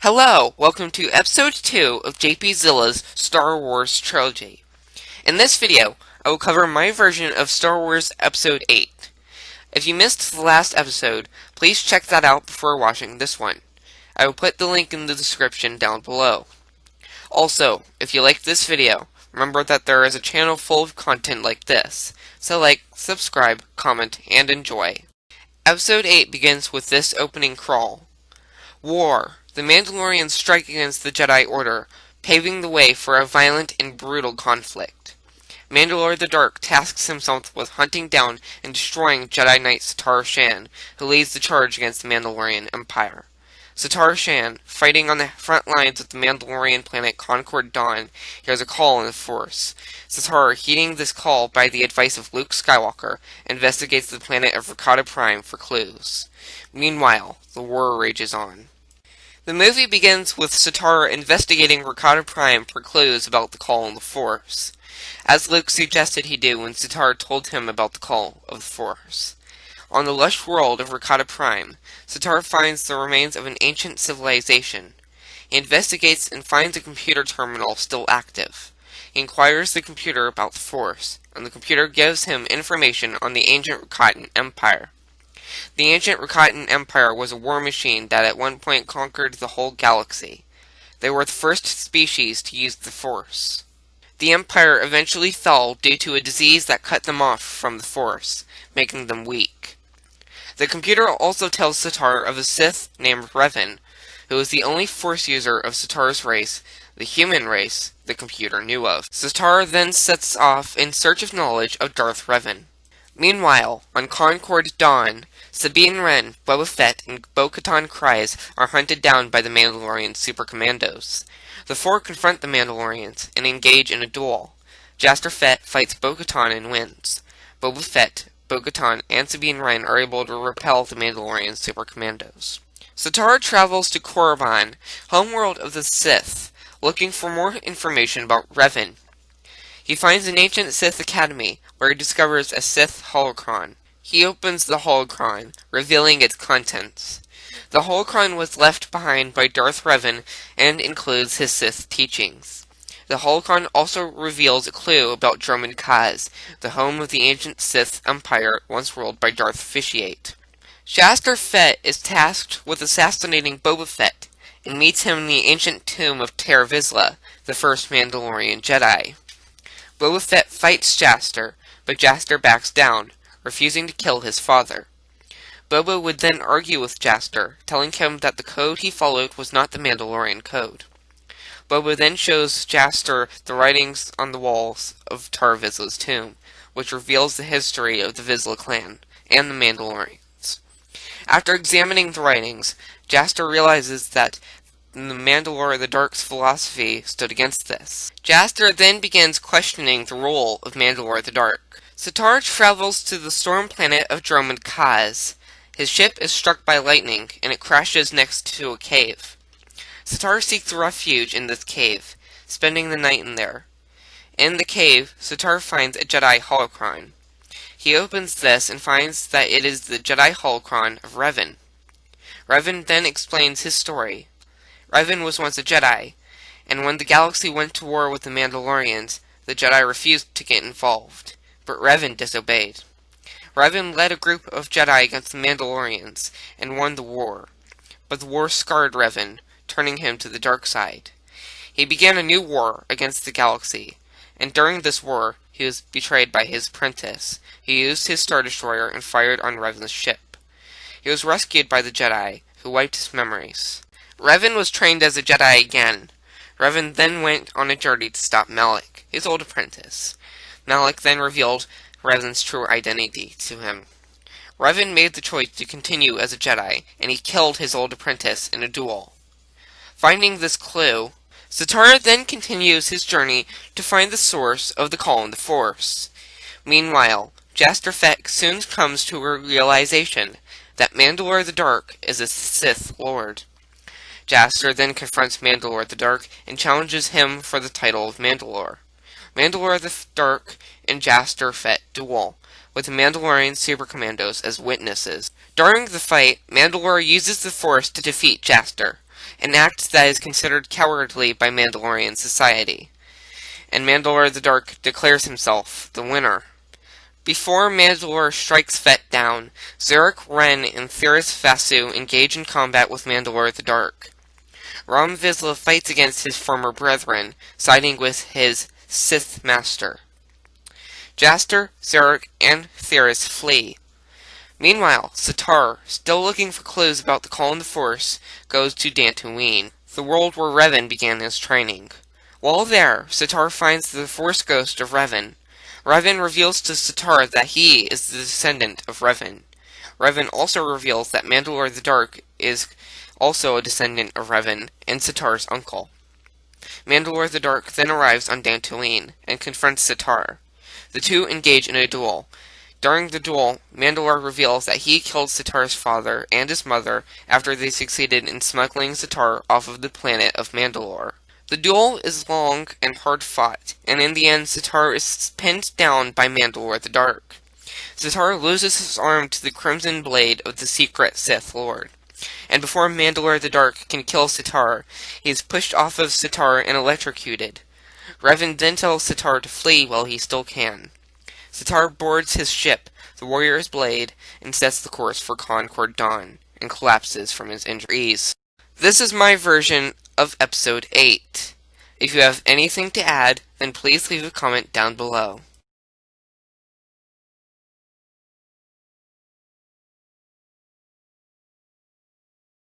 Hello, welcome to episode 2 of JP-Zilla's Star Wars trilogy. In this video, I will cover my version of Star Wars Episode 8. If you missed the last episode, please check that out before watching this one. I will put the link in the description down below. Also, if you liked this video, remember that there is a channel full of content like this, so like, subscribe, comment, and enjoy. Episode 8 begins with this opening crawl. War. The Mandalorians strike against the Jedi Order, paving the way for a violent and brutal conflict. Mandalore the Dark tasks himself with hunting down and destroying Jedi Knight Satar Shan, who leads the charge against the Mandalorian Empire. Satar Shan, fighting on the front lines of the Mandalorian planet Concord Dawn, hears a call in the Force. Satar, heeding this call by the advice of Luke Skywalker, investigates the planet of Rakata Prime for clues. Meanwhile, the war rages on. The movie begins with Satar investigating Rakata Prime for clues about the call in the Force, as Luke suggested he do when Satar told him about the call of the Force. On the lush world of Rakata Prime, Satar finds the remains of an ancient civilization. He investigates and finds a computer terminal still active. He inquires the computer about the Force, and the computer gives him information on the ancient Rakatan Empire. The ancient Rakatan Empire was a war machine that at one point conquered the whole galaxy. They were the first species to use the Force. The Empire eventually fell due to a disease that cut them off from the Force, making them weak. The computer also tells Satar of a Sith named Revan, who is the only Force user of Satar's race, the human race, the computer knew of. Satar then sets off in search of knowledge of Darth Revan. Meanwhile, on Concord Dawn, Sabine Wren, Boba Fett, and Bo-Katan Kryze are hunted down by the Mandalorian Super Commandos. The four confront the Mandalorians and engage in a duel. Jaster Fett fights Bo-Katan and wins. Boba Fett, Bo-Katan, and Sabine Wren are able to repel the Mandalorian Super Commandos. Satar travels to Korriban, homeworld of the Sith, looking for more information about Revan. He finds an ancient Sith academy, where he discovers a Sith holocron. He opens the holocron, revealing its contents. The holocron was left behind by Darth Revan and includes his Sith teachings. The holocron also reveals a clue about Dromund Kaas, the home of the ancient Sith Empire once ruled by Darth Vitiate. Jaster Fett is tasked with assassinating Boba Fett, and meets him in the ancient tomb of JP-Zilla, the first Mandalorian Jedi. Boba Fett fights Jaster, but Jaster backs down, refusing to kill his father. Boba would then argue with Jaster, telling him that the code he followed was not the Mandalorian code. Boba then shows Jaster the writings on the walls of JP-Zilla's tomb, which reveals the history of the Vizsla clan and the Mandalorians. After examining the writings, Jaster realizes that the Mandalore the Dark's philosophy stood against this. Jaster then begins questioning the role of Mandalore the Dark. Satar travels to the storm planet of Dromund Kaas. His ship is struck by lightning, and it crashes next to a cave. Satar seeks refuge in this cave, spending the night in there. In the cave, Satar finds a Jedi holocron. He opens this and finds that it is the Jedi holocron of Revan. Revan then explains his story. Revan was once a Jedi, and when the galaxy went to war with the Mandalorians, the Jedi refused to get involved, but Revan disobeyed. Revan led a group of Jedi against the Mandalorians, and won the war, but the war scarred Revan, turning him to the dark side. He began a new war against the galaxy, and during this war, he was betrayed by his apprentice. He used his Star Destroyer and fired on Revan's ship. He was rescued by the Jedi, who wiped his memories. Revan was trained as a Jedi again. Revan then went on a journey to stop Malak, his old apprentice. Malak then revealed Revan's true identity to him. Revan made the choice to continue as a Jedi, and he killed his old apprentice in a duel. Finding this clue, Satar then continues his journey to find the source of the call in the Force. Meanwhile, Jaster Fett soon comes to a realization that Mandalore the Dark is a Sith Lord. Jaster then confronts Mandalore the Dark and challenges him for the title of Mandalore. Mandalore the Dark and Jaster Fett duel, with the Mandalorian Super Commandos as witnesses. During the fight, Mandalore uses the Force to defeat Jaster. an act that is considered cowardly by Mandalorian society. And Mandalore the Dark declares himself the winner. Before Mandalore strikes Fett down, Zarek, Wren, and Theris Fasu engage in combat with Mandalore the Dark. Ram-Vizsla fights against his former brethren, siding with his Sith Master. Jaster, Zarek, and Theris flee. Meanwhile, Satar, still looking for clues about the call in the Force, goes to Dantooine, the world where Revan began his training. While there, Satar finds the Force ghost of Revan. Revan reveals to Satar that he is the descendant of Revan. Revan also reveals that Mandalore the Dark is also a descendant of Revan and Satar's uncle. Mandalore the Dark then arrives on Dantooine and confronts Satar. The two engage in a duel. During the duel, Mandalore reveals that he killed Satar's father and his mother after they succeeded in smuggling Satar off of the planet of Mandalore. The duel is long and hard-fought, and in the end Satar is pinned down by Mandalore the Dark. Satar loses his arm to the Crimson Blade of the secret Sith Lord, and before Mandalore the Dark can kill Satar, he is pushed off of Satar and electrocuted. Revan then tells Satar to flee while he still can. Satar boards his ship, the Warrior's Blade, and sets the course for Concord Dawn, and collapses from his injuries. This is my version of Episode 8. If you have anything to add, then please leave a comment down below.